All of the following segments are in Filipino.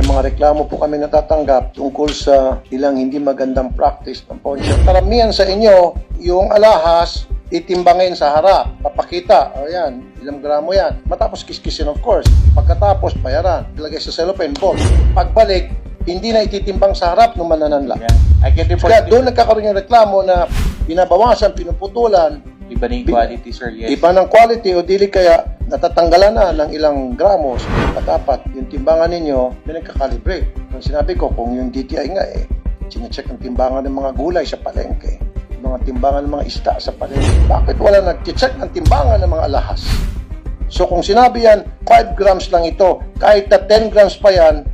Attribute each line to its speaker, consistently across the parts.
Speaker 1: mga reklamo po kami natatanggap tungkol sa ilang hindi magandang practice ng pawn shop. Karamihan sa inyo, yung alahas, itimbangin sa harap, papakita, o yan, ilang gramo yan. Matapos kiskisin of course. Pagkatapos, bayaran. Ilagay sa cellophane box. Pagbalik, hindi na ititimbang sa harap ng manananla.
Speaker 2: I can report
Speaker 1: Kaya doon nagkakaroon yung reklamo na binabawasan, pinuputulan,
Speaker 2: iba na yung quality, sir. Yes.
Speaker 1: iba ng quality o dili kaya natatanggalan na ng ilang gramos. At dapat yung timbangan ninyo, may nagkakalibrate. Kung sinabi ko, kung yung DTI nga sinecheck ang timbangan ng mga gulay sa palengke, mga timbangan ng mga isda sa palengke, bakit wala nag-check ng timbangan ng mga alahas? So kung sinabi yan, 5 grams lang ito, kahit na 10 grams pa yan,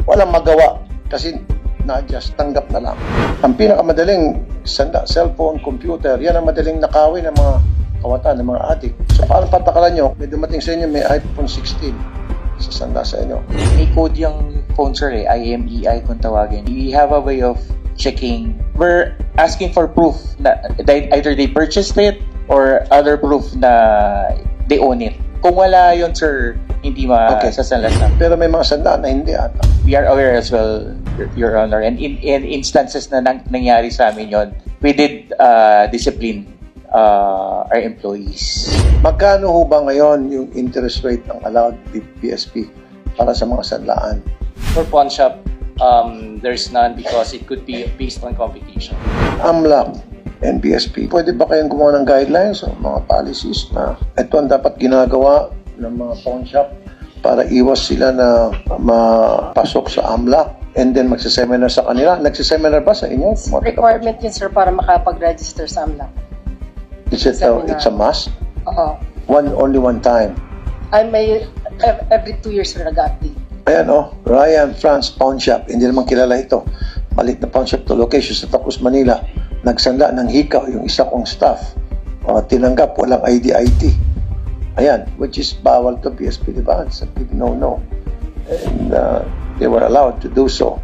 Speaker 1: walang magawa. Kasi na-adjust, tanggap na lang. Ang pinakamadaling sanda, cellphone, computer, yan ang madaling nakawin ng mga kawatan, ng mga adik. So paano patakalan nyo? May dumating sa inyo, may iPhone 16 sa sanda sa inyo.
Speaker 2: May code yung phone, sir, IMEI kung tawagin. We have a way of checking. We're asking for proof na either they purchased it or other proof na they own it. Kung wala yun, sir, hindi masasanlasan.
Speaker 1: Pero may mga sanda na hindi ata.
Speaker 2: We are aware as well, Your Honor. And in instances na nangyari sa amin yun, we did discipline our employees.
Speaker 1: Magkano ho ba ngayon yung interest rate ng allowed PSP para sa mga sanlaan?
Speaker 3: For pawn shop, there's none because it could be based on competition.
Speaker 1: AMLAC and PSP, pwede ba kayong gumawa ng guidelines o mga policies na ito ang dapat ginagawa ng mga pawn shop para iwas sila na mapasok sa AMLAC and then magsiseminar sa kanila? Nagsiseminar ba sa inyo?
Speaker 4: Requirement yun, sir, para makapag-register sa AMLAC.
Speaker 1: Is it it's a must?
Speaker 4: Oo.
Speaker 1: Only one time?
Speaker 4: I may, every 2 years, sir, nag-update.
Speaker 1: Ayan Ryan France Pawn Shop. Hindi naman kilala ito. Malit na pawn shop to location sa Tacos, Manila. Nagsanda ng hikaw yung isa kong staff. Tinanggap, walang ID-IT. Ayan, which is bawal to PSP, di ba? It's a big no-no. And they were allowed to do so.